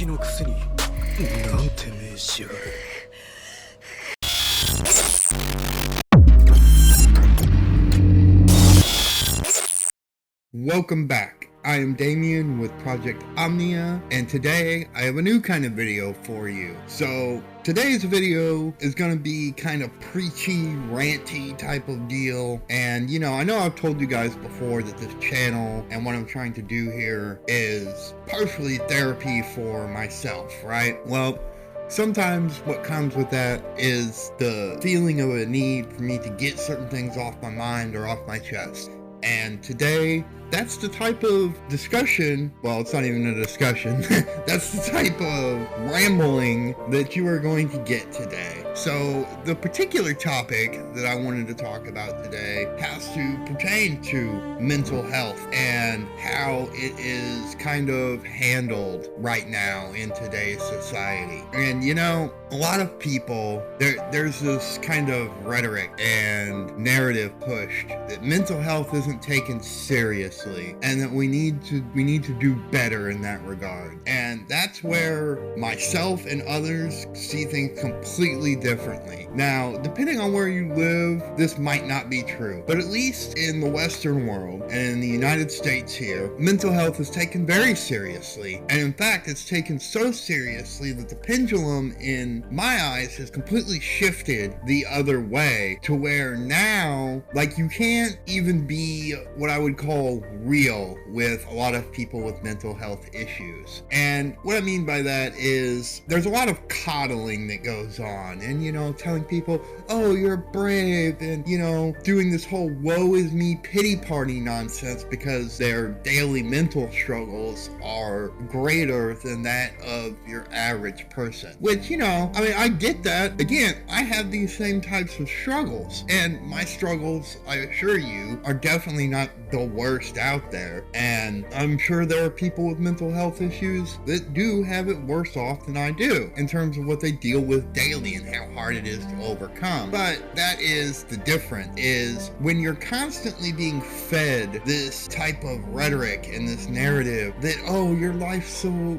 気のくせになんて名しやがる。Welcome back. I am Damien with Project Omnia, and today I have a new kind of video for you. So today's video is going to be kind of preachy, ranty type of deal. And I know I've told you guys before that this channel and what I'm trying to do here is partially therapy for myself, right? Well, sometimes what comes with that is the feeling of a need for me to get certain things off my mind or off my chest. And today, that's the type of discussion, well, it's not even a discussion, that's the type of rambling that you are going to get today. So the particular topic that I wanted to talk about today has to pertain to mental health and how it is kind of handled right now in today's society. And a lot of people, there's this kind of rhetoric and narrative pushed that mental health isn't taken seriously and that we need to do better in that regard. And that's where myself and others see things completely differently. Now, depending on where you live, this might not be true, but at least in the Western world and in the United States here, mental health is taken very seriously. And in fact, it's taken so seriously that the pendulum in my eyes has completely shifted the other way to where now, you can't even be what I would call real with a lot of people with mental health issues. And what I mean by that is there's a lot of coddling that goes on and, telling people, oh, you're brave and, doing this whole woe is me pity party nonsense because their daily mental struggles are greater than that of your average person. Which, I get that. Again, I have these same types of struggles, and my struggles, I assure you, are definitely not the worst out there. And I'm sure there are people with mental health issues that do have it worse off than I do in terms of what they deal with daily and how hard it is to overcome. But that is the difference, is when you're constantly being fed this type of rhetoric and this narrative that, oh, your life's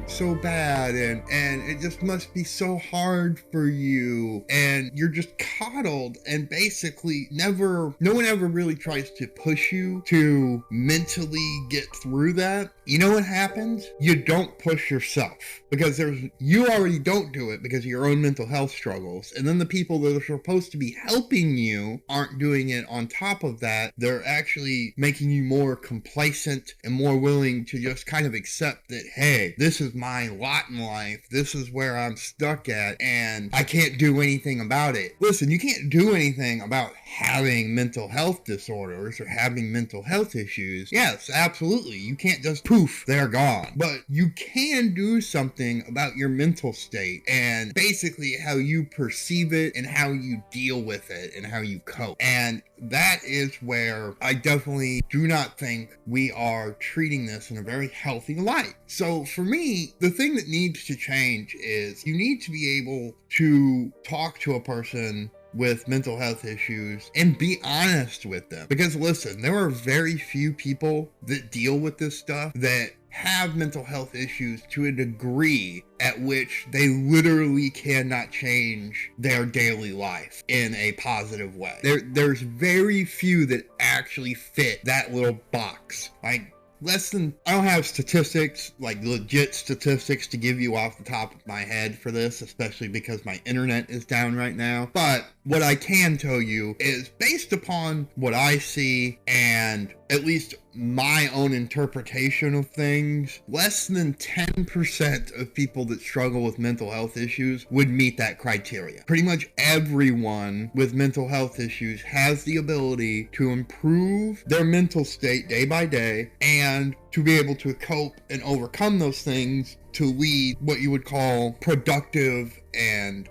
so bad and it just must be so hard for you, and you're just coddled, and basically no one ever really tries to push you to mentally get through that. You know what happens? You don't push yourself because you already don't do it because of your own mental health struggles, and then the people that are supposed to be helping you aren't doing it on top of that. They're actually making you more complacent and more willing to just kind of accept that, hey, this is my lot in life, this is where I'm stuck at, and I can't do anything about it. Listen, you can't do anything about having mental health disorders or having mental health issues. Yes, absolutely. You can't just poof, they're gone. But you can do something about your mental state and basically how you perceive it and how you deal with it and how you cope. And that is where I definitely do not think we are treating this in a very healthy light. So for me, the thing that needs to change is you need to be able to talk to a person with mental health issues and be honest with them. Because listen, there are very few people that deal with this stuff that have mental health issues to a degree at which they literally cannot change their daily life in a positive way. There's very few that actually fit that little box. I don't have statistics, legit statistics to give you off the top of my head for this, especially because my internet is down right now. But what I can tell you is based upon what I see and at least my own interpretation of things, less than 10% of people that struggle with mental health issues would meet that criteria. Pretty much everyone with mental health issues has the ability to improve their mental state day by day and to be able to cope and overcome those things to lead what you would call productive and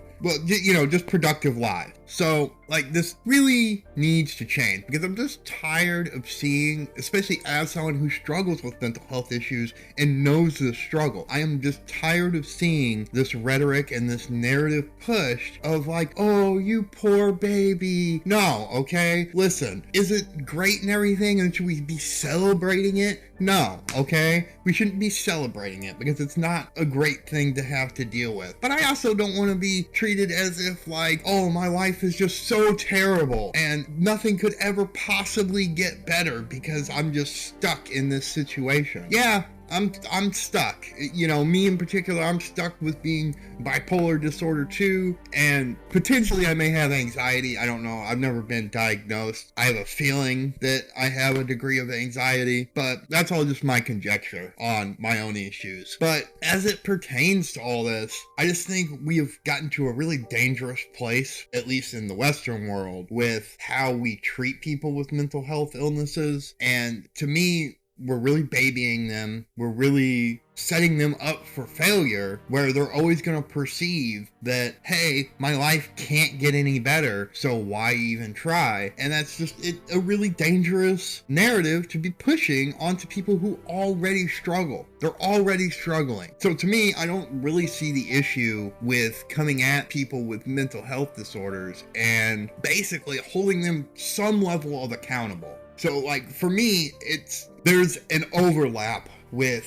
just productive lives. So, like, this really needs to change because I'm just tired of seeing, especially as someone who struggles with mental health issues and knows the struggle, I am just tired of seeing this rhetoric and this narrative pushed of like, oh, you poor baby. No, okay? Listen, is it great and everything and should we be celebrating it? No, okay? We shouldn't be celebrating it because it's not a great thing to have to deal with. But I also don't want to be treated as if like, oh, my life is just so terrible and nothing could ever possibly get better because I'm just stuck in this situation. Yeah, I'm stuck. You know, me in particular, I'm stuck with being bipolar disorder 2, and potentially I may have anxiety. I don't know. I've never been diagnosed. I have a feeling that I have a degree of anxiety, but that's all just my conjecture on my own issues. But as it pertains to all this, I just think we have gotten to a really dangerous place, at least in the Western world, with how we treat people with mental health illnesses. And to me, we're really babying them. We're really setting them up for failure where they're always going to perceive that, hey, my life can't get any better, so why even try? And that's just a really dangerous narrative to be pushing onto people who already struggle. They're already struggling. So to me, I don't really see the issue with coming at people with mental health disorders and basically holding them some level of accountable. So like for me, there's an overlap with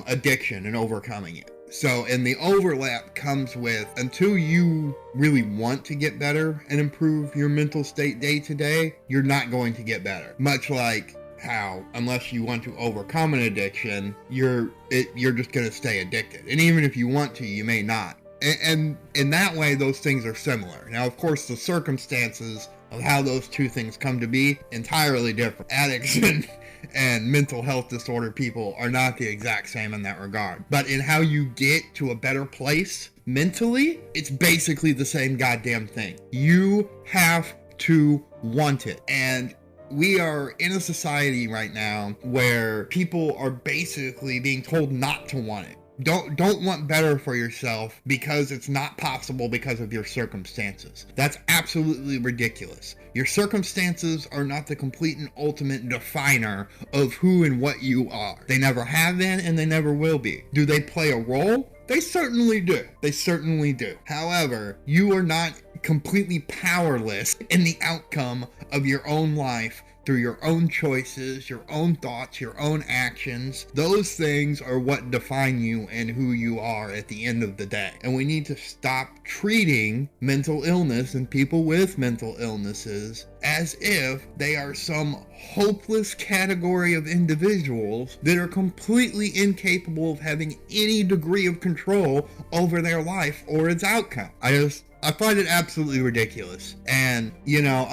addiction and overcoming it. So, and the overlap comes with, until you really want to get better and improve your mental state day to day, you're not going to get better. Much like how, unless you want to overcome an addiction, you're just going to stay addicted. And even if you want to, you may not. And in that way, those things are similar. Now, of course, the circumstances of how those two things come to be entirely different. Addicts and mental health disorder people are not the exact same in that regard. But in how you get to a better place mentally, it's basically the same goddamn thing. You have to want it. And we are in a society right now where people are basically being told not to want it. Don't want better for yourself because it's not possible because of your circumstances. That's absolutely ridiculous. Your circumstances are not the complete and ultimate definer of who and what you are. They never have been and they never will be. Do they play a role? They certainly do. They certainly do. However, you are not completely powerless in the outcome of your own life through your own choices, your own thoughts, your own actions. Those things are what define you and who you are at the end of the day. And we need to stop treating mental illness and people with mental illnesses as if they are some hopeless category of individuals that are completely incapable of having any degree of control over their life or its outcome. I find it absolutely ridiculous. And, you know,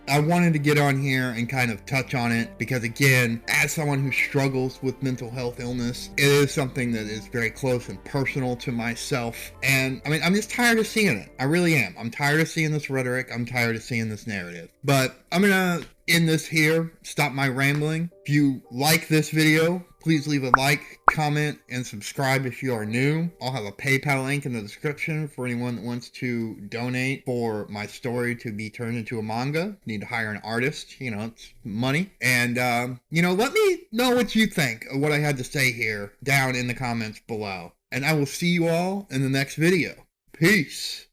I wanted to get on here and kind of touch on it because, again, as someone who struggles with mental health illness, it is something that is very close and personal to myself. And, I mean, I'm just tired of seeing it. I really am. I'm tired of seeing this rhetoric. I'm tired of seeing this narrative. But I'm gonna end this here, stop my rambling. If you like this video, please leave a like, comment, and subscribe if you are new. I'll have a PayPal link in the description for anyone that wants to donate for my story to be turned into a manga. Need to hire an artist, you know, it's money. And, you know, let me know what you think of what I had to say here down in the comments below. And I will see you all in the next video. Peace.